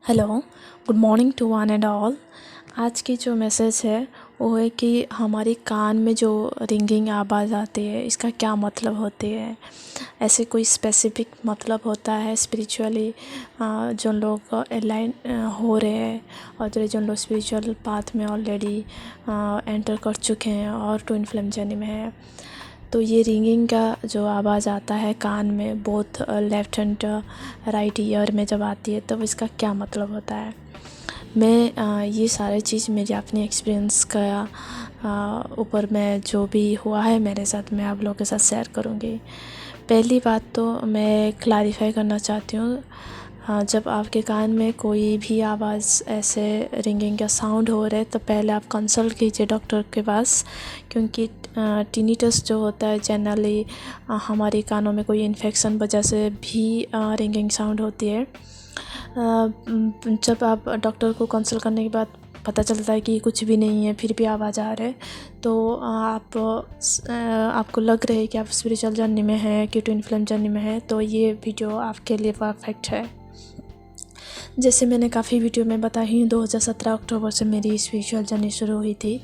Hello, good morning to one and all. आज की जो मैसेज है वो है कि हमारी कान में जो रिंगिंग आवाज़ आती है इसका क्या मतलब होती है। ऐसे कोई स्पेसिफिक मतलब होता है स्पिरिचुअली जो लोग अलाइन हो रहे हैं और जो लोग स्पिरिचुअल पाथ में ऑलरेडी एंटर कर चुके हैं और ट्विन फ्लेम जर्नी में है। तो ये रिंगिंग का जो आवाज़ आता है कान में both left and right year में जब आती है तब इसका क्या मतलब होता है। मैं ये सारी चीज़ मेरी अपनी एक्सपीरियंस का ऊपर में जो भी हुआ है मेरे साथ मैं आप लोगों के साथ शेयर करूँगी। पहली बात तो मैं क्लैरिफाई करना चाहती हूँ, जब आपके कान में कोई भी आवाज़ ऐसे रिंगिंग का साउंड हो रहा है तो पहले आप कंसल्ट कीजिए डॉक्टर के पास, क्योंकि टिनिटस जो होता है जनरली हमारे कानों में कोई इन्फेक्शन वजह से भी रिंगिंग साउंड होती है। जब आप डॉक्टर को कंसल्ट करने के बाद पता चलता है कि कुछ भी नहीं है फिर भी आवाज़ आ रहा है तो आपको लग रहा है कि आप स्पिरिचुअल जर्नी में हैं कि ट्विन फ्लेम जर्नी में है, तो ये वीडियो आपके लिए परफेक्ट है। जैसे मैंने काफ़ी वीडियो में बताई हूँ 2017 अक्टूबर से मेरी स्पिरिचुअल जर्नी शुरू हुई थी।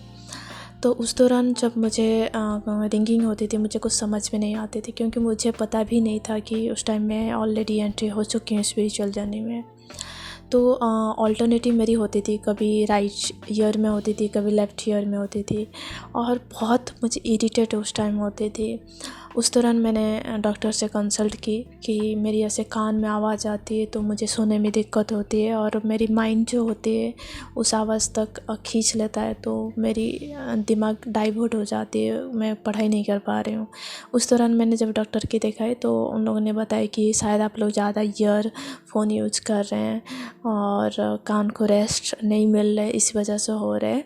तो उस दौरान जब मुझे रिंगिंग होती थी मुझे कुछ समझ में नहीं आती थी, क्योंकि मुझे पता भी नहीं था कि उस टाइम मैं ऑलरेडी एंट्री हो चुकी हूँ स्पिरिचुअल जर्नी में। तो ऑल्टरनेटिव मेरी होती थी, कभी राइट ईयर में होती थी कभी लेफ़्ट ईयर में होती थी और बहुत मुझे इरिटेट उस टाइम होती थी। उस दौरान मैंने डॉक्टर से कंसल्ट की कि मेरी ऐसे कान में आवाज़ आती है तो मुझे सोने में दिक्कत होती है और मेरी माइंड जो होती है उस आवाज़ तक खींच लेता है, तो मेरी दिमाग डाइवर्ट हो जाती है, मैं पढ़ाई नहीं कर पा रही हूँ। उस दौरान मैंने जब डॉक्टर की दिखाई तो उन लोगों ने बताया कि शायद आप लोग ज़्यादा ईयरफोन यूज कर रहे हैं और कान को रेस्ट नहीं मिल रहा है इस वजह से हो रहा है।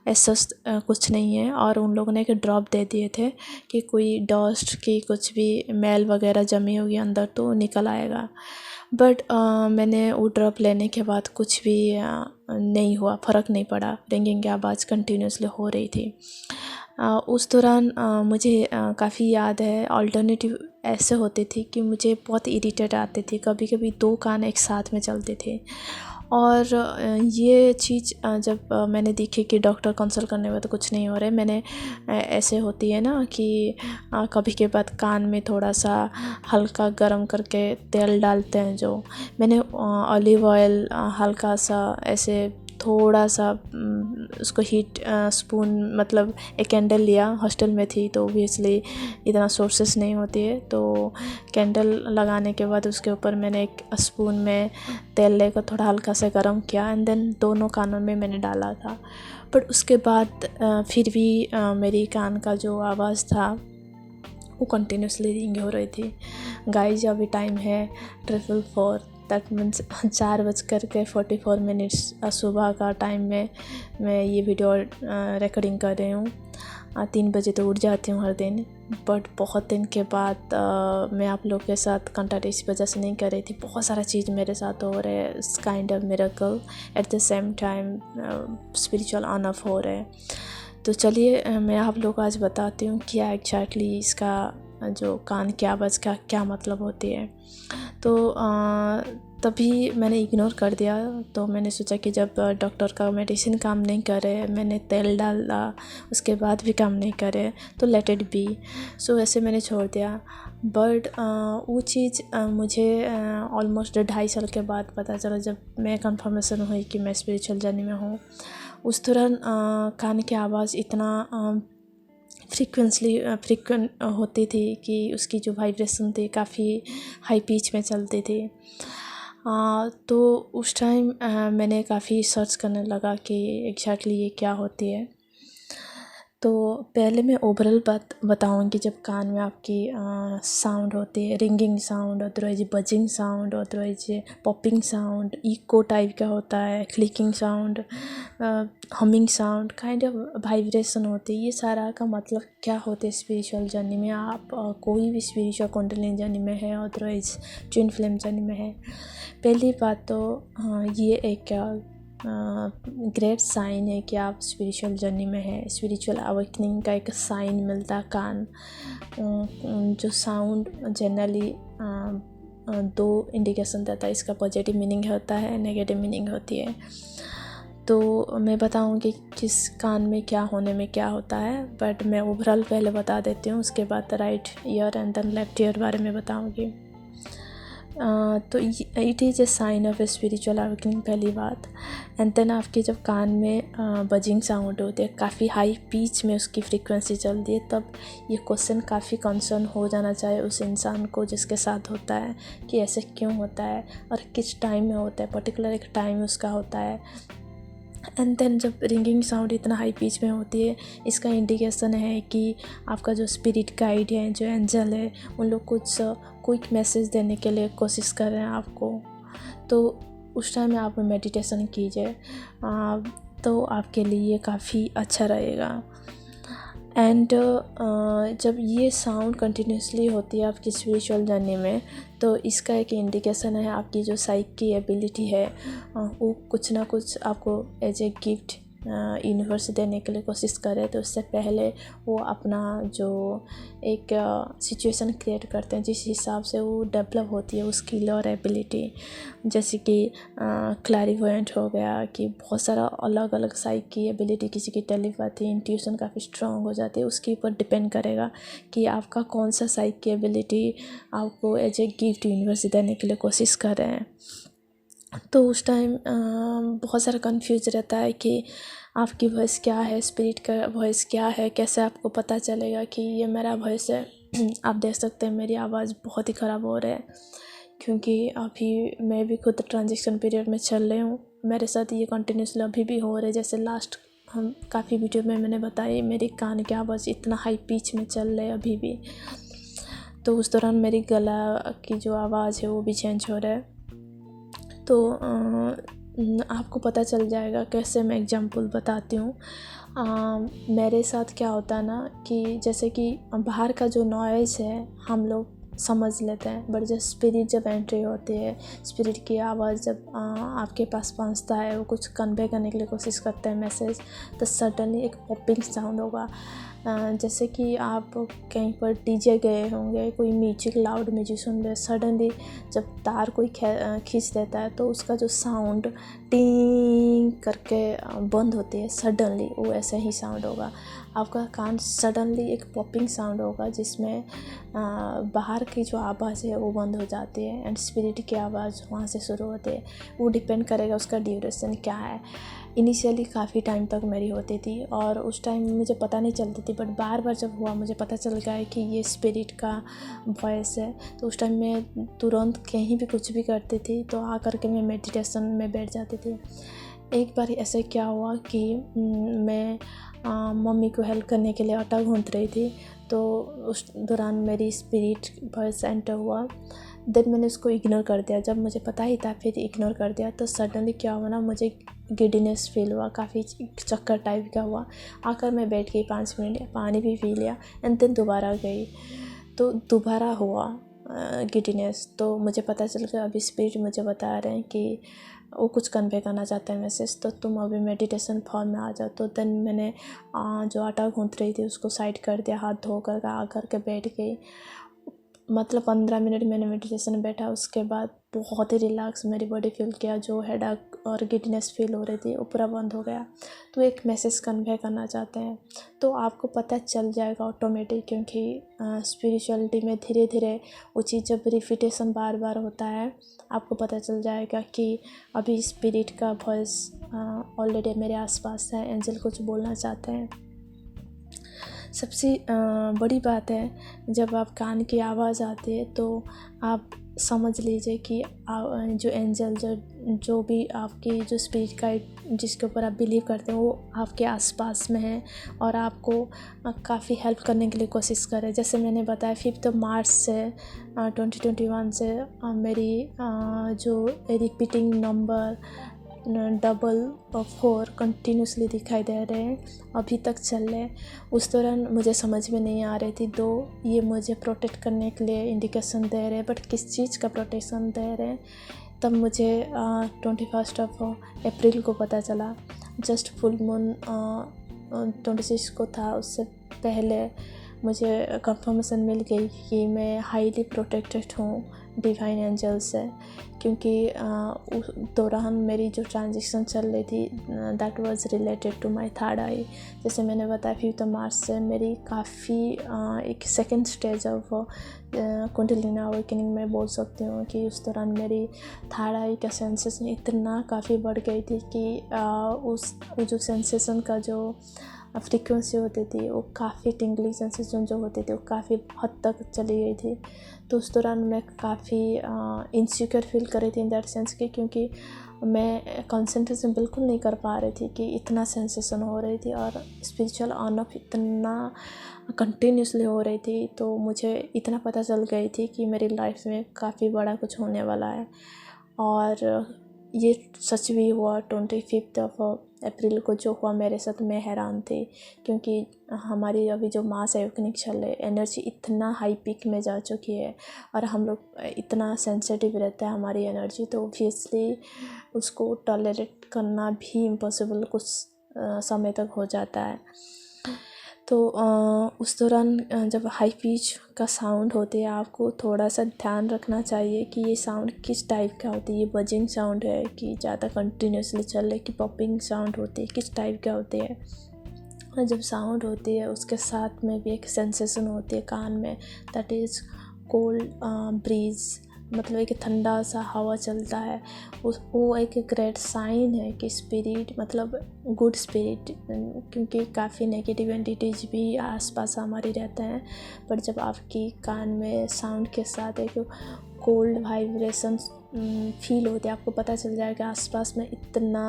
ऐसा कुछ नहीं है। और उन लोगों ने एक ड्रॉप दे दिए थे कि कोई डस्ट की कुछ भी मैल वगैरह जमी होगी अंदर तो निकल आएगा। बट मैंने वो ड्रॉप लेने के बाद कुछ भी नहीं हुआ, फ़र्क नहीं पड़ा, रिंगिंग की आवाज़ कंटिन्यूसली हो रही थी। उस दौरान मुझे काफ़ी याद है ऑल्टरनेटिव ऐसे होती थी कि मुझे बहुत इरिटेट आती थी, कभी कभी दो कान एक साथ में चलते थे। और ये चीज़ जब मैंने देखी कि डॉक्टर कंसल्ट करने में तो कुछ नहीं हो रहा है, मैंने ऐसे होती है ना कि कभी के बाद कान में थोड़ा सा हल्का गरम करके तेल डालते हैं, जो मैंने ऑलिव ऑयल हल्का सा ऐसे थोड़ा सा उसको हीट स्पून मतलब एक कैंडल लिया, हॉस्टल में थी तो ऑब्वियसली इतना सोर्सेस नहीं होती है, तो कैंडल लगाने के बाद उसके ऊपर मैंने एक स्पून में तेल लेकर थोड़ा हल्का से गर्म किया एंड देन दोनों कानों में मैंने डाला था। बट उसके बाद फिर भी मेरी कान का जो आवाज़ था वो कंटिन्यूसली रिंग हो रही थी। गाइज अभी टाइम है 4:44, दैट मीन्स 4:44 सुबह का टाइम में मैं ये वीडियो रिकॉर्डिंग कर रही हूँ। 3 बजे तो उठ जाती हूँ हर दिन, बट बहुत दिन के बाद मैं आप लोग के साथ कंटेंट इस वजह से नहीं कर रही थी। बहुत सारा चीज़ मेरे साथ हो रहा है, it's kind of miracle at the same time spiritual on off हो रहे हैं। तो चलिए मैं आप लोग को आज बताती हूँ क्या एग्जैक्टली इसका जो कान की आवाज़ का क्या मतलब होती है। तो तभी मैंने इग्नोर कर दिया, तो मैंने सोचा कि जब डॉक्टर का मेडिसिन काम नहीं करे, मैंने तेल डाला उसके बाद भी काम नहीं करे तो लेट इट बी, सो ऐसे मैंने छोड़ दिया। बट वो चीज़ मुझे ऑलमोस्ट 2.5 साल के बाद पता चला, जब मैं कंफर्मेशन हुई कि मैं स्पिरिचुअल जर्नी में हूँ। उस दौरान कान की आवाज़ इतना फ्रीक्वेंट होती थी कि उसकी जो वाइब्रेशन थी काफ़ी हाई पिच में चलती थी। तो उस टाइम मैंने काफ़ी सर्च करने लगा कि एग्जैक्टली ये क्या होती है। तो पहले मैं ओवरऑल बताऊंगी, जब कान में आपकी साउंड होती है, ringing sound, otherwise buzzing sound, otherwise popping sound, echo type का होता है, clicking sound, humming sound, kind of vibration होती है। ये सारा का मतलब क्या होता है स्पिरिचुअल जर्नी में। आप कोई भी स्पिरिचुअल कुंडलिनी जर्नी में है, अदरवाइज ट्विन फ्लेम जर्नी में है, पहली बात तो ये एक ग्रेट साइन है कि आप स्पिरिचुअल जर्नी में है। स्पिरिचुअल अवेकनिंग का एक साइन मिलता है कान। जो साउंड जनरली दो इंडिकेशन देता है। इसका पॉजिटिव मीनिंग होता है, नेगेटिव मीनिंग होती है। तो मैं बताऊंगी किस कान में क्या होने में क्या होता है, बट मैं ओवरऑल पहले बता देती हूँ, उसके बाद right ear and then left ear बारे में बताऊंगी। तो it is a sign of a spiritual awakening, पहली बात। एंड देन आपके जब कान में बजिंग साउंड होते हैं, काफ़ी हाई पिच में उसकी फ्रीक्वेंसी चलती है, तब ये क्वेश्चन काफ़ी कंसर्न हो जाना चाहिए उस इंसान को जिसके साथ होता है कि ऐसे क्यों होता है और किस टाइम में होता है, पर्टिकुलर एक टाइम उसका होता है। एंड देन जब रिंगिंग साउंड इतना हाई पिच में होती है, इसका इंडिकेशन है कि आपका जो स्पिरिट गाइड है, जो एंजल है, उन लोग कुछ क्विक मैसेज देने के लिए कोशिश कर रहे हैं आपको। तो उस टाइम में आप मेडिटेशन कीजिए, तो आपके लिए ये काफ़ी अच्छा रहेगा। एंड जब ये साउंड कंटिन्यूसली होती है आपकी स्पिरिचुअल जर्नी में, तो इसका एक इंडिकेशन है आपकी जो साइक की एबिलिटी है, वो कुछ ना कुछ आपको एज ए गिफ्ट यूनिवर्स देने के लिए कोशिश करे। तो उससे पहले वो अपना जो एक सिचुएशन क्रिएट करते हैं, जिस हिसाब से वो डेवलप होती है वो स्किल और एबिलिटी। जैसे कि क्लैरिवोयंट हो गया, कि बहुत सारा अलग अलग साइक की एबिलिटी, किसी की टेलीपैथी, इंट्यूशन काफ़ी स्ट्रॉन्ग हो जाती है। उसके ऊपर डिपेंड करेगा कि आपका कौन सा साइक की एबिलिटी आपको एज ए गिफ्ट यूनिवर्स देने के लिए कोशिश कर रहे हैं। तो उस टाइम बहुत सारा कंफ्यूज रहता है कि आपकी वॉइस क्या है, स्पिरिट का वॉइस क्या है, कैसे आपको पता चलेगा कि ये मेरा वॉइस है। आप देख सकते हैं मेरी आवाज़ बहुत ही ख़राब हो रही है, क्योंकि अभी मैं भी खुद ट्रांजिशन पीरियड में चल रही हूँ। मेरे साथ ये कंटिन्यूसली अभी भी हो रहा है। जैसे लास्ट हम काफ़ी वीडियो में मैंने बताई, मेरी कान की आवाज़ इतना हाई पिच में चल रही है अभी भी। तो उस दौरान मेरी गला की जो आवाज़ है वो भी चेंज हो रहा है। तो आपको पता चल जाएगा कैसे। मैं एग्जांपल बताती हूँ। मेरे साथ क्या होता है ना, कि जैसे कि बाहर का जो नॉइज़ है हम लोग समझ लेते हैं, बट जब स्पिरिट जब एंट्री होती है, स्पिरिट की आवाज़ जब आपके पास पहुंचता है, वो कुछ कन्वे करने के लिए कोशिश करते हैं मैसेज, तो सडनली एक पॉपिंग साउंड होगा। जैसे कि आप कहीं पर डीजे गए होंगे, कोई म्यूजिक, लाउड म्यूजिक सुन रहे, सडनली जब तार कोई खींच देता है तो उसका जो साउंड टिंग करके बंद होती है, सडनली वो ऐसे ही साउंड होगा। आपका कान सडनली एक पॉपिंग साउंड होगा, जिसमें बाहर की जो आवाज़ है वो बंद हो जाती है एंड स्पिरिट की आवाज़ वहाँ से शुरू होती है। वो डिपेंड करेगा उसका ड्यूरेशन क्या है। इनिशियली काफ़ी टाइम तक मेरी होती थी और उस टाइम मुझे पता नहीं चलती थी, बट बार बार जब हुआ मुझे पता चल गया है कि ये स्पिरिट का वॉइस है। तो उस टाइम मैं तुरंत कहीं भी कुछ भी करती थी तो आकर के मैं मेडिटेशन में बैठ जाती थी। एक बार ऐसे क्या हुआ कि मैं मम्मी को हेल्प करने के लिए आटा गूंथ रही थी, तो उस दौरान मेरी स्पिरिट वॉइस एंटर हुआ। देन मैंने उसको इग्नोर कर दिया। जब मुझे पता ही था फिर इग्नोर कर दिया। तो सडनली क्या हुआ ना, मुझे गिडीनेस फील हुआ, काफ़ी चक्कर टाइप का हुआ। आकर मैं बैठ गई, 5 मिनट पानी भी पी लिया एंड देन दोबारा गई, तो दोबारा हुआ गिडीनेस। तो मुझे पता चल गया अभी स्पिरिट मुझे बता रहे हैं कि वो कुछ कन्वे करना चाहते हैं मैसेज, तो तुम अभी मेडिटेशन फॉर्म में आ जाओ। तो देन मैंने जो आटा गूंथ रही थी उसको साइड कर दिया, हाथ धोकर आकर के बैठ गई। मतलब 15 मिनट मैंने मेडिटेशन में बैठा। उसके बाद बहुत ही रिलैक्स मेरी बॉडी फील किया। जो हेडेक और गिडनेस फील हो रही थी वो पूरा बंद हो गया। तो एक मैसेज कन्वे करना चाहते हैं, तो आपको पता चल जाएगा ऑटोमेटिक, क्योंकि स्पिरिचुअलिटी में धीरे धीरे वो चीज़ जब रिपीटेशन बार बार होता है, आपको पता चल जाएगा कि अभी स्पिरिट का वॉइस ऑलरेडी मेरे आसपास है, एंजल कुछ बोलना चाहते हैं। सबसे बड़ी बात है, जब आप कान की आवाज़ आती है तो आप समझ लीजिए कि जो एंजल जो भी आपकी जो स्पिरिट गाइड जिसके ऊपर आप बिलीव करते हैं वो आपके आसपास में है और आपको काफ़ी हेल्प करने के लिए कोशिश कर रहे हैं। जैसे मैंने बताया 5 मार्च से 2021 से मेरी जो रिपीटिंग नंबर 4 कंटिन्यूसली दिखाई दे रहे हैं, अभी तक चल रहे हैं। उस दौरान मुझे समझ में नहीं आ रही थी, दो ये मुझे प्रोटेक्ट करने के लिए इंडिकेशन दे रहे हैं, बट किस चीज़ का प्रोटेक्शन दे रहे हैं तब मुझे 21 अप्रैल को पता चला। जस्ट फुल मून 26 को था, उससे पहले मुझे कंफर्मेशन मिल गई कि मैं हाईली प्रोटेक्टेड हूँ डिवाइन एंजल्स है, क्योंकि उस दौरान मेरी जो ट्रांजिशन चल रही थी that was related to my third eye. जैसे मैंने बताया 5 मार्च से मेरी काफ़ी एक second stage of Kundalini awakening में बोल सकती हूँ कि उस दौरान मेरी थर्ड आई का सेंसेशन इतना काफ़ी बढ़ गई थी कि वो जो सेंसेशन का जो फ्रीक्वेंसी होती थी वो काफ़ी टिंगलिंग सेंसेशन जो होती थी वो काफ़ी हद तक चली गई थी। तो उस दौरान मैं काफ़ी इनसिक्योर फील कर रही थी इन दैट सेंस कि, क्योंकि मैं कंसंट्रेशन बिल्कुल नहीं कर पा रही थी कि इतना सेंसेशन हो रही थी और स्पिरिचुअल ऑन ऑफ इतना कंटिन्यूसली हो रही थी। तो मुझे इतना पता चल गई थी कि मेरी लाइफ में काफ़ी बड़ा कुछ होने वाला है, और ये सच भी हुआ। 25 अप्रैल को जो हुआ मेरे साथ, मैं हैरान थी, क्योंकि हमारी अभी जो मास अवेकनिंग चल रही है, एनर्जी इतना हाई पीक में जा चुकी है और हम लोग इतना सेंसिटिव रहता है हमारी एनर्जी, तो ऑब्वियसली उसको टॉलरेट करना भी इम्पॉसिबल कुछ समय तक हो जाता है। तो उस दौरान जब हाई पिच का साउंड होती है, आपको थोड़ा सा ध्यान रखना चाहिए कि ये साउंड किस टाइप का होती है। ये बजिंग साउंड है कि ज़्यादा कंटिन्यूसली चल रही, कि पॉपिंग साउंड होती है, किस टाइप का होती है। और जब साउंड होती है उसके साथ में भी एक सेंसेशन होती है कान में, दैट इज़ कोल्ड ब्रीज, मतलब एक ठंडा सा हवा चलता है। वो एक ग्रेट साइन है कि स्पिरिट, मतलब गुड स्पिरिट, क्योंकि काफ़ी नेगेटिव एंटिटीज भी आसपास हमारी रहते हैं। पर जब आपकी कान में साउंड के साथ एक कोल्ड वाइब्रेशन फील होते हैं, आपको पता चल जाएगा आसपास में इतना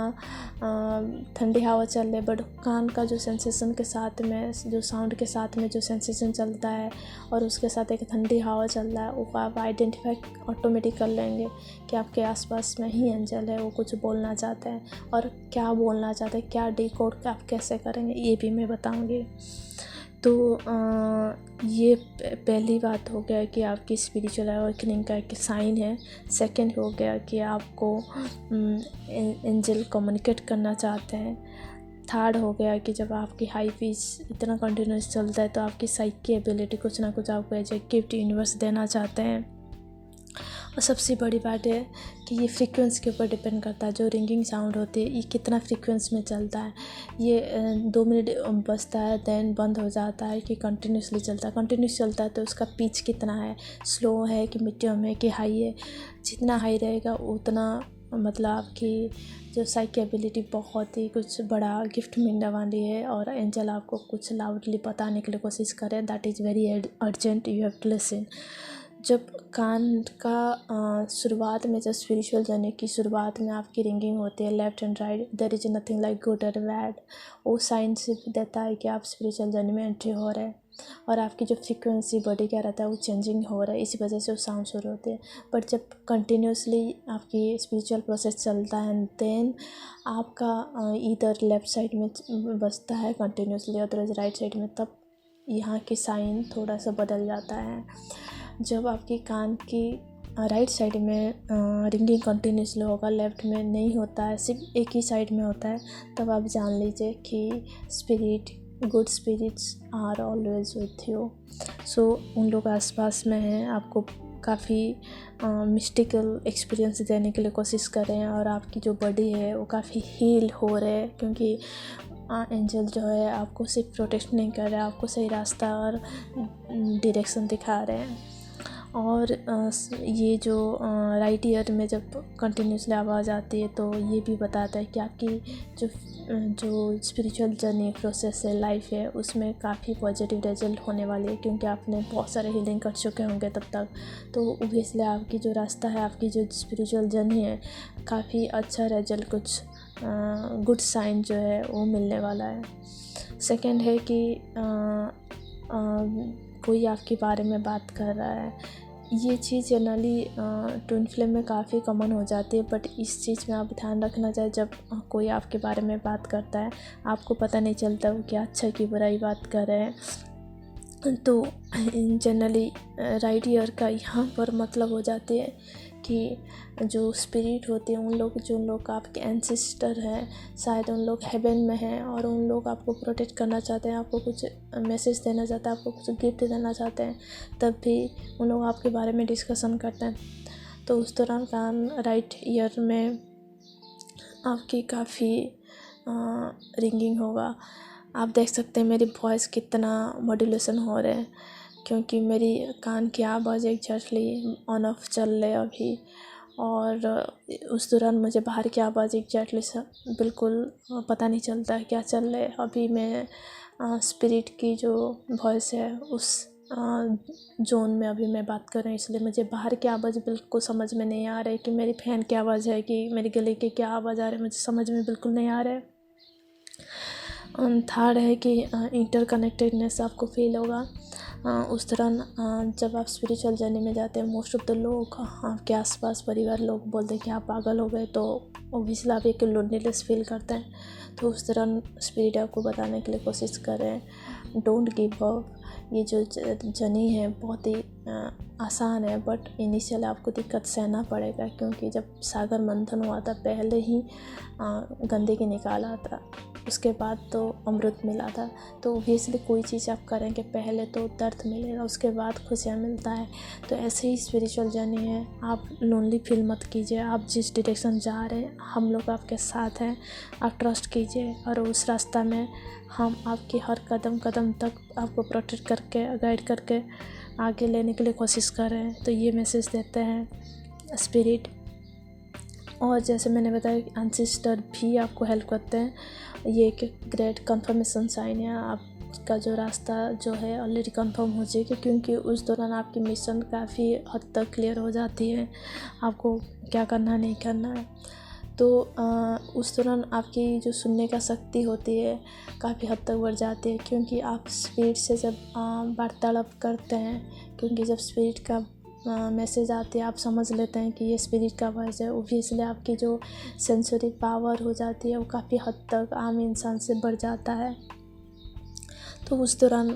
ठंडी हवा चल रही है, बट कान का जो सेंसेशन के साथ में, जो साउंड के साथ में जो सेंसेशन चलता है और उसके साथ एक ठंडी हवा चल रहा है, वो आप आइडेंटिफाई ऑटोमेटिक कर लेंगे कि आपके आसपास में ही एंजल है, वो कुछ बोलना चाहते हैं। और क्या बोलना चाहते हैं, क्या डिकोड आप कैसे करेंगे, ये भी मैं बताऊँगी। तो ये पहली बात हो गया कि आपकी स्पिरिचुअल अवेकनिंग का एक साइन है। सेकंड हो गया कि आपको एंजल कम्युनिकेट करना चाहते हैं। थर्ड हो गया कि जब आपकी हाई पिच इतना कंटिन्यूस चलता है तो आपकी साइकी एबिलिटी कुछ ना कुछ आपको एज ए गिफ्ट यूनिवर्स देना चाहते हैं। और सबसे बड़ी बात है कि ये फ्रीक्वेंसी के ऊपर डिपेंड करता है। जो रिंगिंग साउंड होती है ये कितना फ्रीक्वेंसी में चलता है। ये 2 मिनट बजता है देन बंद हो जाता है कि कंटिन्यूसली चलता है। कंटिन्यूस चलता है तो उसका पिच कितना है, स्लो है कि मीडियम है कि हाई है। जितना हाई रहेगा उतना मतलब आपकी जो साइकी एबिलिटी बहुत ही कुछ बड़ा गिफ्ट मिलने वाली है। और एंजल आपको कुछ लाउडली बताने के लिए कोशिश करे, that is very urgent, you have to listen. जब कान का शुरुआत में, जब स्पिरिचुअल जर्नी की शुरुआत में आपकी रिंगिंग होती है left and right, there is nothing like good और बैड, वो साइन सिर्फ देता है कि आप स्पिरिचुअल जर्नी में एंट्री हो रहे हैं और आपकी जो फ्रीक्वेंसी बॉडी का रहता है वो चेंजिंग हो रहा है, इसी वजह से वो साउंड शुरू होते हैं। बट जब कंटिन्यूसली आपकी स्पिरिचुअल प्रोसेस चलता है देन आपका इधर लेफ़्ट साइड में बजता है कंटिन्यूसली, अदरवाइज राइट साइड में, तब यहाँ की साइन थोड़ा सा बदल जाता है। जब आपकी कान की राइट साइड में रिंगिंग कंटिन्यूसली होगा, लेफ़्ट में नहीं होता है, सिर्फ एक ही साइड में होता है, तब आप जान लीजिए कि spirit, good spirits are always with you. So उन लोग आसपास में हैं, आपको काफ़ी मिस्टिकल एक्सपीरियंस देने के लिए कोशिश कर रहे हैं और आपकी जो बॉडी है वो काफ़ी हील हो रहे हैं, क्योंकि एंजल जो है आपको सिर्फ प्रोटेक्ट नहीं कर रहे हैं, आपको सही रास्ता और डायरेक्शन दिखा रहे हैं। और ये जो राइट ईयर में जब कंटिन्यूसली आवाज़ आती है तो ये भी बताता है कि आपकी जो स्पिरिचुअल जर्नी प्रोसेस है, लाइफ है, उसमें काफ़ी पॉजिटिव रिजल्ट होने वाली है, क्योंकि आपने बहुत सारे हीलिंग कर चुके होंगे तब तक। तो ऑब्वियसली आपकी जो रास्ता है, आपकी जो स्पिरिचुअल जर्नी है, काफ़ी अच्छा रिजल्ट, कुछ गुड साइन जो है वो मिलने वाला है। सेकंड है कि कोई आपके बारे में बात कर रहा है। ये चीज़ जनरली ट्विन फ्लेम में काफ़ी कॉमन हो जाती है, बट इस चीज़ में आप ध्यान रखना चाहिए। जब कोई आपके बारे में बात करता है, आपको पता नहीं चलता वो क्या अच्छा की बुराई बात कर रहे हैं। तो जनरली राइट ईयर का यहाँ पर मतलब हो जाती है आपकी जो स्पिरिट होती है, उन लोग जो लोग आपके एंसेस्टर हैं, शायद उन लोग हेवन में हैं और उन लोग आपको प्रोटेक्ट करना चाहते हैं, आपको कुछ मैसेज देना चाहते हैं, आपको कुछ गिफ्ट देना चाहते हैं, तब भी उन लोग आपके बारे में डिस्कशन करते हैं। तो उस दौरान कान राइट ईयर में आपकी काफ़ी रिंगिंग होगा। आप देख सकते हैं मेरी वॉइस कितना मॉड्यूलेशन हो रहा है, क्योंकि मेरी कान की आवाज़ एग्जैक्टली ऑन ऑफ चल रही है अभी। और उस दौरान मुझे बाहर की आवाज़ एग्जैक्टली बिल्कुल पता नहीं चलता है क्या चल रहा है। अभी मैं स्पिरिट की जो वॉइस है उस जोन में अभी मैं बात कर रही हूँ, इसलिए मुझे बाहर की आवाज़ बिल्कुल समझ में नहीं आ रही है कि मेरी फैन की आवाज़ है कि मेरे गले की क्या आवाज़ आ रही है, मुझे समझ में बिल्कुल नहीं आ रहा है। थर्ड है कि इंटरकनेक्टेडनेस आपको फील होगा। उस दौरान जब आप स्पिरिचुअल जर्नी में जाते हैं, मोस्ट ऑफ द लोग आपके आसपास परिवार लोग बोलते हैं कि आप पागल हो गए, तो ऑब्वियसली आप एक लोनलीनेस फील करते हैं। तो उस दौरान स्पिरिट आपको बताने के लिए कोशिश कर रहे हैं, डोंट गिव अप। ये जो जर्नी है बहुत ही आसान है, बट इनिशियल आपको दिक्कत सहना पड़ेगा, क्योंकि जब सागर मंथन हुआ था पहले ही गंदगी निकाला था, उसके बाद तो अमृत मिला था। तो ऑब्वियसली कोई चीज़ आप करेंगे पहले तो दर्द मिलेगा, उसके बाद खुशियाँ मिलता है। तो ऐसे ही स्पिरिचुअल जर्नी है, आप लोनली फील मत कीजिए। आप जिस डायरेक्शन जा रहे हैं हम लोग आपके साथ हैं, आप ट्रस्ट कीजिए और उस रास्ता में हम आपकी हर कदम कदम तक आपको प्रोटेक्ट करके गाइड करके आगे लेने के लिए कोशिश कर रहे हैं। तो ये मैसेज देते हैं स्पिरिट। और जैसे मैंने बताया कि एंसेस्टर भी आपको हेल्प करते हैं। ये एक ग्रेट कंफर्मेशन साइन है, आपका जो रास्ता जो है ऑलरेडी कंफर्म हो जाएगा, क्योंकि उस दौरान आपकी मिशन काफ़ी हद तक क्लियर हो जाती है, आपको क्या करना नहीं करना है। तो उस दौरान आपकी जो सुनने का शक्ति होती है काफ़ी हद तक बढ़ जाती है, क्योंकि आप स्पिरिट से जब वार्तालाप करते हैं, क्योंकि जब स्पिरिट का मैसेज आते हैं आप समझ लेते हैं कि ये स्पिरिट का वॉइस है। ऑब्वियसली आपकी जो सेंसरी पावर हो जाती है वो काफ़ी हद तक आम इंसान से बढ़ जाता है। तो उस दौरान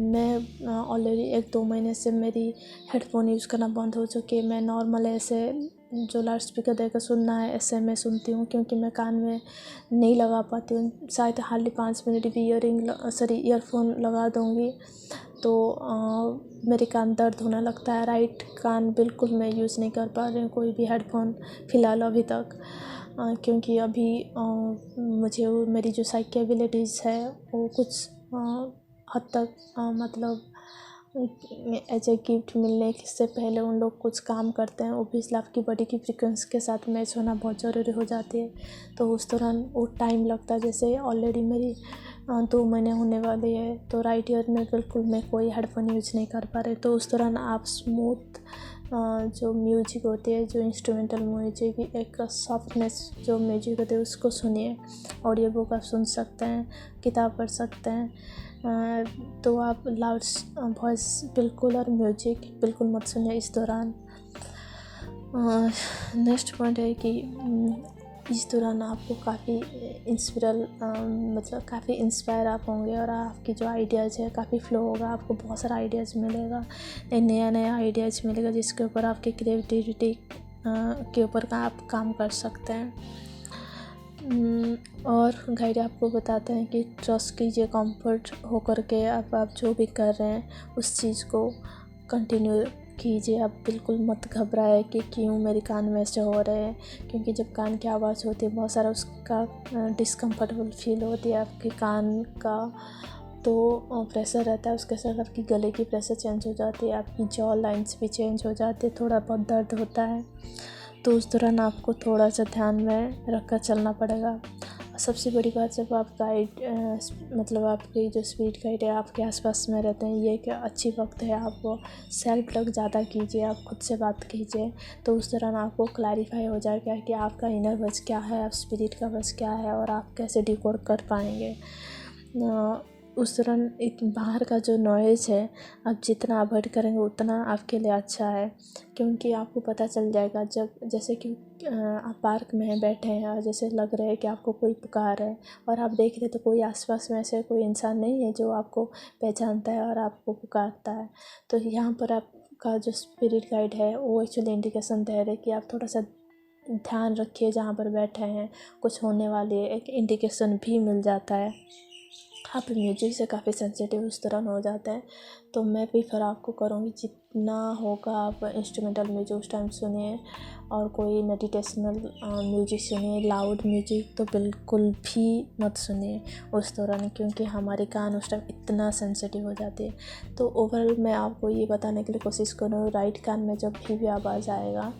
मैं ऑलरेडी 1-2 महीने से मेरी हेडफोन यूज़ करना बंद हो चुकी है। मैं नॉर्मल ऐसे जो लाउड स्पीकर देकर सुनना है ऐसे मैं सुनती हूँ, क्योंकि मैं कान में नहीं लगा पाती हूँ। शायद हार्डली 5 मिनट भी ईयरफोन लगा दूँगी तो मेरे कान दर्द होने लगता है। राइट कान बिल्कुल मैं यूज़ नहीं कर पा रही हूँ कोई भी हेडफोन फ़िलहाल अभी तक, क्योंकि अभी मुझे मेरी जो साइक एबिलिटीज़ है वो कुछ हद तक मतलब एज ए गिफ्ट मिलने से पहले उन लोग कुछ काम करते हैं। ऑब्वियसली आपकी बॉडी की फ्रिक्वेंसी के साथ मैच होना बहुत ज़रूरी हो जाती है, तो उस दौरान वो टाइम लगता है। जैसे ऑलरेडी मेरी 2 महीने होने वाले हैं, तो राइट ईयर में बिल्कुल मैं कोई हेडफोन यूज़ नहीं कर पा रही। तो उस दौरान आप स्मूथ जो म्यूजिक होती है, जो इंस्ट्रूमेंटल म्यूजिक, एक सॉफ्टनेस जो म्यूजिक होती है उसको सुनिए। ऑडियो बुक आप सुन सकते हैं, किताब पढ़ सकते हैं। तो आप लाउड वॉइस बिल्कुल और म्यूजिक बिल्कुल मत सुनिए इस दौरान। नेक्स्ट पॉइंट है कि इस दौरान आपको काफ़ी मतलब काफ़ी इंस्पायर आप होंगे और आपकी जो आइडियाज़ है काफ़ी फ्लो होगा। आपको बहुत सारा आइडियाज़ मिलेगा, नया आइडियाज़ मिलेगा जिसके ऊपर आपकी क्रिएटिविटी के ऊपर आप काम कर सकते हैं। और गाइड आपको बताते हैं कि ट्रस्ट कीजिए, कंफर्ट होकर के आप जो भी कर रहे हैं उस चीज़ को कंटिन्यू कीजिए। आप बिल्कुल मत घबराए कि क्यों मेरे कान में ऐसे हो रहे हैं, क्योंकि जब कान की आवाज़ होती है बहुत सारा उसका डिस्कम्फर्टेबल फील होती है आपके कान का, तो प्रेशर रहता है उसके साथ आपकी गले की प्रेशर चेंज हो जाती है, आपकी जॉ लाइन्स भी चेंज हो जाती है, थोड़ा बहुत दर्द होता है। तो उस दौरान आपको थोड़ा सा ध्यान में रख कर चलना पड़ेगा। सबसे बड़ी बात, जब आप गाइड मतलब आपकी जो स्पिरिट गाइड है आपके आसपास में रहते हैं, ये कि अच्छी वक्त है आप सेल्फ टॉक ज़्यादा कीजिए, आप खुद से बात कीजिए। तो उस दौरान आपको क्लैरिफाई हो जाएगा कि आपका इनर वॉइस क्या है, आप स्पिरिट का वॉइस क्या है और आप कैसे डिकोड कर पाएंगे। उस दौरान एक बाहर का जो नॉइज़ है आप जितना अवॉइड करेंगे उतना आपके लिए अच्छा है, क्योंकि आपको पता चल जाएगा जब जैसे कि आप पार्क में बैठे हैं और जैसे लग रहा है कि आपको कोई पुकार है और आप देख रहे तो कोई आसपास में ऐसे कोई इंसान नहीं है जो आपको पहचानता है और आपको पुकारता है। तो यहाँ पर आप आपका जो स्पिरिट गाइड है वो एक्चुअली इंडिकेशन दे रहे कि आप थोड़ा सा ध्यान रखिए जहाँ पर बैठे हैं, कुछ होने वाली है, एक इंडिकेशन भी मिल जाता है। आप म्यूजिक से काफ़ी सेंसिटिव उस तरह हो जाते हैं। तो मैं प्रीफर आपको करूँगी जितना होगा आप इंस्ट्रूमेंटल म्यूजिक उस टाइम सुनिए, और कोई मेडिटेशनल म्यूजिक सुनिए। लाउड म्यूजिक तो बिल्कुल भी मत सुनिए उस दौरान, क्योंकि हमारे कान उस टाइम इतना सेंसिटिव हो जाते हैं। तो ओवरऑल मैं आपको ये बताने के लिए कोशिश करूँ, राइट कान में जब भी आवाज़ आएगा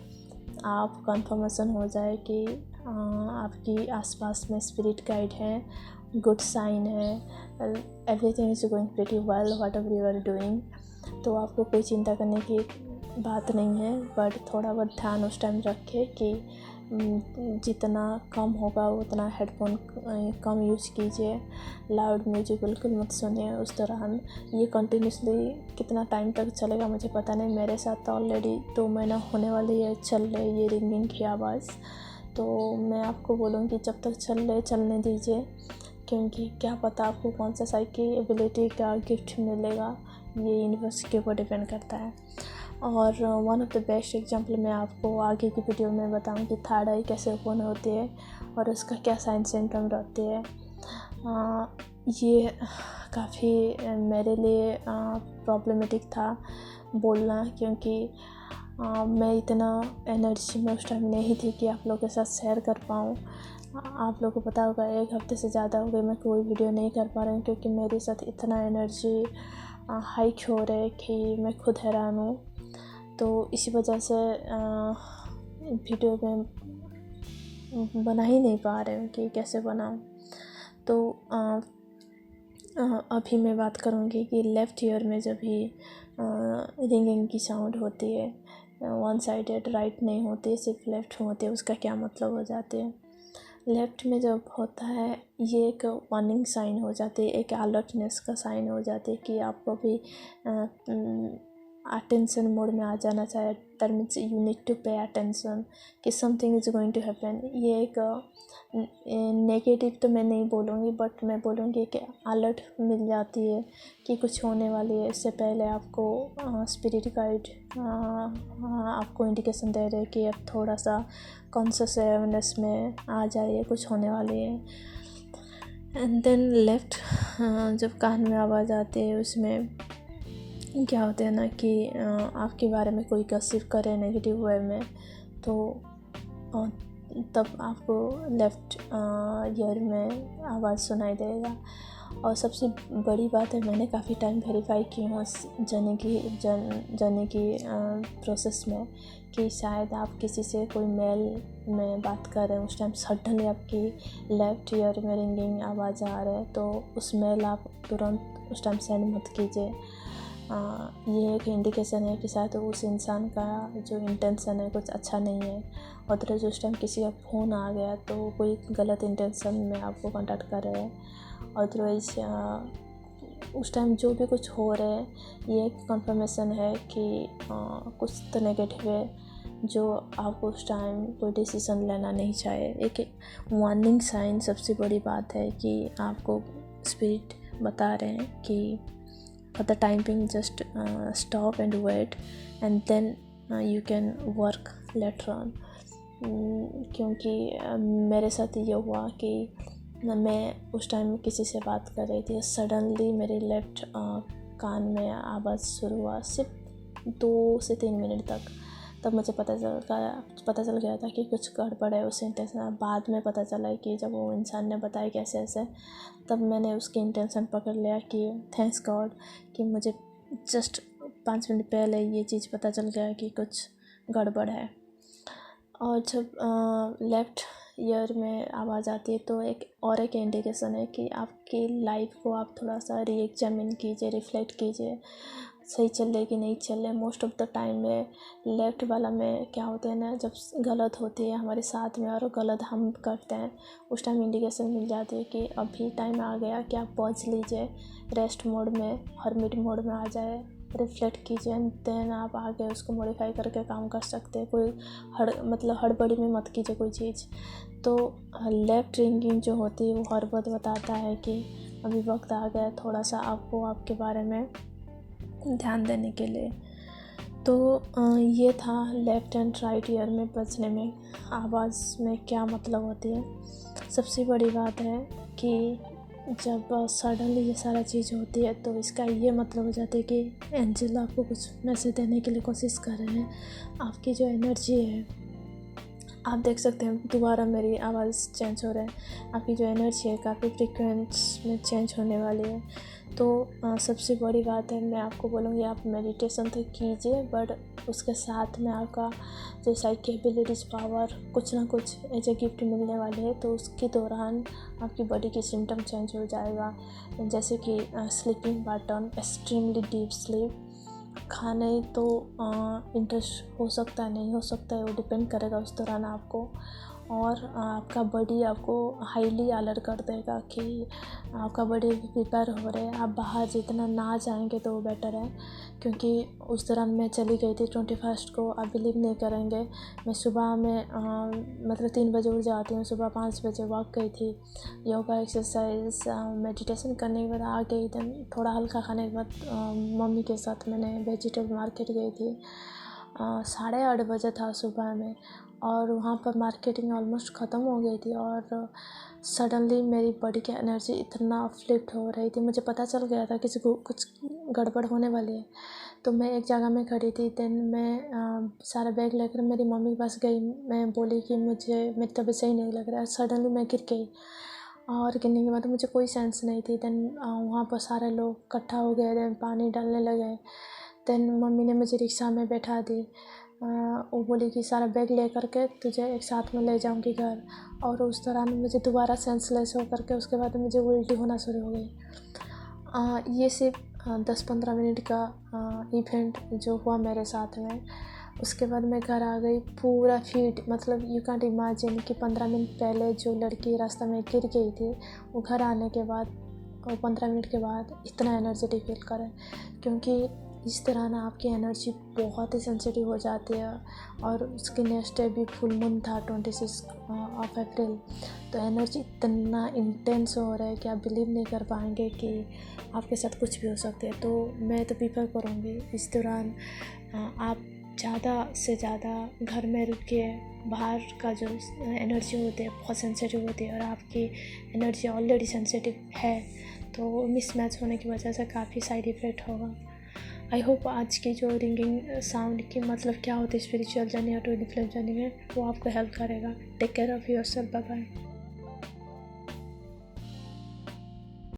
आप कंफर्मेशन हो जाए कि आपकी आसपास में स्पिरिट गाइड है, गुड साइन है, everything is going pretty well whatever you are doing. तो आपको कोई चिंता करने की बात नहीं है, बट थोड़ा बहुत ध्यान उस टाइम रखें कि जितना कम होगा उतना हेडफोन कम यूज़ कीजिए। लाउड म्यूजिक बिल्कुल मत सुनिए उस दौरान। ये कंटिन्यूसली कितना टाइम तक चलेगा मुझे पता नहीं, मेरे साथ तो ऑलरेडी 2 महीना होने वाली है चल रही ये रिंगिंग की आवाज़। तो मैं आपको बोलूँगी जब तक चल रहे चलने दीजिए, क्योंकि क्या पता आपको कौन सा साइकी एबिलिटी का गिफ्ट मिलेगा, ये यूनिवर्स के ऊपर डिपेंड करता है। और one of the best example मैं आपको आगे की वीडियो में बताऊँ कि थर्ड आई कैसे ओपन होती है और उसका क्या साइन सिम्टम रहती है। ये काफ़ी मेरे लिए प्रॉब्लमेटिक था बोलना, क्योंकि मैं इतना एनर्जी में उस टाइम नहीं थी कि आप लोगों के साथ शेयर कर पाऊँ। आप लोगों को पता होगा 1 हफ्ते से ज़्यादा हो गए मैं कोई वीडियो नहीं कर पा रही हूँ, क्योंकि मेरे साथ इतना एनर्जी हाइक हो रहा है कि मैं खुद हैरान हूँ। तो इसी वजह से वीडियो में बना ही नहीं पा रही हूँ कि कैसे बनाऊँ। तो अभी मैं बात करूँगी कि लेफ़्ट ईयर में जब भी रिंगिंग की साउंड होती है, वन साइडेड राइट नहीं होती, सिर्फ लेफ़्ट होती है, उसका क्या मतलब हो जाते हैं। लेफ़्ट में जब होता है ये एक वार्निंग साइन हो जाती है, एक अलर्टनेस का साइन हो जाती है कि आपको भी अटेंशन मोड में आ जाना चाहिए। That means you need to pay attention कि something is going to happen. ये एक नेगेटिव तो मैं नहीं बोलूँगी, बट मैं बोलूँगी कि अलर्ट मिल जाती है कि कुछ होने वाली है। इससे पहले आपको स्पिरिट गाइड आपको इंडिकेशन दे रहे कि अब थोड़ा सा कॉन्शियस अवेयरनेस में आ जाइए, कुछ होने वाली है। एंड देन लेफ़्ट जब कान में आवाज़ आती है उसमें क्या होता है ना कि आपके बारे में कोई गसिप करे नेगेटिव वे में, तो तब आपको लेफ़्ट ईयर में आवाज़ सुनाई देगा। और सबसे बड़ी बात है, मैंने काफ़ी टाइम वेरीफाई की हूँ जाने की प्रोसेस में कि शायद आप किसी से कोई मेल में बात कर रहे हैं, उस टाइम सडनली आपकी लेफ़्ट ईयर में रिंगिंग आवाज़ आ रहा है, तो उस मेल आप तुरंत उस टाइम सेंड मत कीजिए। ये एक इंडिकेशन है कि शायद उस इंसान का जो इंटेंशन है कुछ अच्छा नहीं है। अदरवाइज उस टाइम किसी का फ़ोन आ गया तो कोई गलत इंटेंशन में आपको कांटेक्ट कर रहे हैं। अदरवाइज उस टाइम जो भी कुछ हो रहा है ये एक कंफर्मेशन है कि कुछ तो नेगेटिव है, जो आपको उस टाइम कोई डिसीज़न लेना नहीं चाहिए। एक वार्निंग साइन सबसे बड़ी बात है कि आपको स्पिरिट बता रहे हैं कि for the time being just stop and wait and then you can work later on। क्योंकि मेरे साथ ये हुआ कि मैं उस टाइम किसी से बात कर रही थी, सडनली मेरे लेफ़्ट कान में आवाज़ शुरू हुआ सिर्फ 2 से 3 मिनट तक। तब मुझे पता चल गया था कि कुछ गड़बड़ है उस इंटेंशन। बाद में पता चला कि जब वो इंसान ने बताया कैसे ऐसे, तब मैंने उसकी इंटेंशन पकड़ लिया कि थैंक्स गॉड कि मुझे जस्ट 5 मिनट पहले ये चीज़ पता चल गया कि कुछ गड़बड़ है। और जब लेफ़्ट ईयर में आवाज़ आती है तो एक इंडिकेशन है कि आपकी लाइफ को आप थोड़ा सा रीएग्जामिन कीजिए, रिफ्लेक्ट कीजिए, सही चल रही कि नहीं चल रही। मोस्ट ऑफ द टाइम में लेफ़्ट वाला में क्या होता है ना, जब गलत होती है हमारे साथ में और गलत हम करते हैं, उस टाइम इंडिकेशन मिल जाती है कि अभी टाइम आ गया कि आप पॉज लीजिए, रेस्ट मोड में, हरमिट मोड में आ जाए, रिफ्लेक्ट कीजिए, देन आप आगे उसको मॉडिफाई करके काम कर सकते हैं। कोई हड़बड़ी में मत कीजिए कोई चीज़। तो लेफ़्ट रिंगिंग जो होती है वो हर वक्त बताता है कि अभी वक्त आ गया थोड़ा सा आपको आपके बारे में ध्यान देने के लिए। तो ये था लेफ़्ट एंड राइट ईयर में बजने में आवाज़ में क्या मतलब होती है। सबसे बड़ी बात है कि जब सडनली ये सारा चीज़ होती है तो इसका ये मतलब हो जाता है कि एंजल आपको कुछ मैसेज देने के लिए कोशिश कर रहे हैं। आपकी जो एनर्जी है, आप देख सकते हैं दोबारा मेरी आवाज़ चेंज हो रहा है। आपकी जो एनर्जी है काफ़ी फ्रीक्वेंसी में चेंज होने वाली है। तो सबसे बड़ी बात है, मैं आपको बोलूँगी आप मेडिटेशन तो कीजिए, बट उसके साथ में आपका जो साइकिक एबिलिटीज़ पावर कुछ ना कुछ एज ए गिफ्ट मिलने वाली है। तो उसके दौरान आपकी बॉडी की सिम्टम चेंज हो जाएगा, जैसे कि sleeping pattern, extremely deep sleep, खाने तो इंटरेस्ट हो सकता है, नहीं हो सकता है, वो डिपेंड करेगा उस दौरान आपको। और आपका बॉडी आपको हाईली अलर्ट कर देगा कि आपका बॉडी प्रिपेयर हो रहा है। आप बाहर जितना ना जाएंगे तो वो बेटर है, क्योंकि उस दौरान मैं चली गई थी 21 को। आप बिलीव नहीं करेंगे, मैं सुबह में मतलब 3 बजे उठ जाती हूँ, सुबह 5 बजे वॉक गई थी, योगा एक्सरसाइज मेडिटेशन करने के बाद आ गई। देन थोड़ा हल्का खाने के बाद मम्मी के साथ मैंने वेजिटेबल मार्केट गई थी। 8:30 बजे था सुबह में, और वहाँ पर मार्केटिंग ऑलमोस्ट ख़त्म हो गई थी। और सडनली मेरी बॉडी की एनर्जी इतना फ्लिप्ट हो रही थी, मुझे पता चल गया था किसी को कुछ गड़बड़ होने वाली है। तो मैं एक जगह में खड़ी थी। देन मैं सारा बैग लेकर मेरी मम्मी के पास गई। मैं बोली कि मुझे मेरी तबीयत सही नहीं लग रहा है। सडनली मैं गिर गई, और गिरने के बाद मुझे कोई सेंस नहीं थी। देन वहाँ पर सारे लोग इकट्ठा हो गए, देन पानी डालने लगे। देन मम्मी ने मुझे रिक्शा में बैठा दी। वो बोली कि सारा बैग ले करके तुझे एक साथ में ले जाऊंगी घर। और उस दौरान मुझे दोबारा सेंसलेस हो करके उसके बाद मुझे उल्टी होना शुरू हो गई। ये सिर्फ 10-15 मिनट का इवेंट जो हुआ मेरे साथ में। उसके बाद मैं घर आ गई पूरा फिट, मतलब यू कैंट इमेजिन कि 15 मिनट पहले जो लड़की रास्ता में गिर गई थी, वो घर आने के बाद और 15 मिनट के बाद इतना एनर्जेटिक फील करे। क्योंकि इस तरह ना आपकी एनर्जी बहुत ही सेंसिटिव हो जाती है। और उसके नेक्स्ट डे भी फुल मून था 26 ऑफ अप्रैल। तो एनर्जी इतना इंटेंस हो रहा है कि आप बिलीव नहीं कर पाएंगे कि आपके साथ कुछ भी हो सकता है। तो मैं तो प्रीफर करूँगी इस दौरान आप ज़्यादा से ज़्यादा घर में रुक के, बाहर का जो एनर्जी होती है बहुत सेंसिटिव होती है, और आपकी एनर्जी ऑलरेडी सेंसिटिव है, तो मिसमैच होने की वजह से काफ़ी साइड इफ़ेक्ट होगा। आई होप आज की जो रिंगिंग साउंड की मतलब क्या होती है स्पिरिचुअल जर्नी और ट्विन फ्लेम जर्नी में, वो आपको हेल्प करेगा। Take care of yourself, bye bye.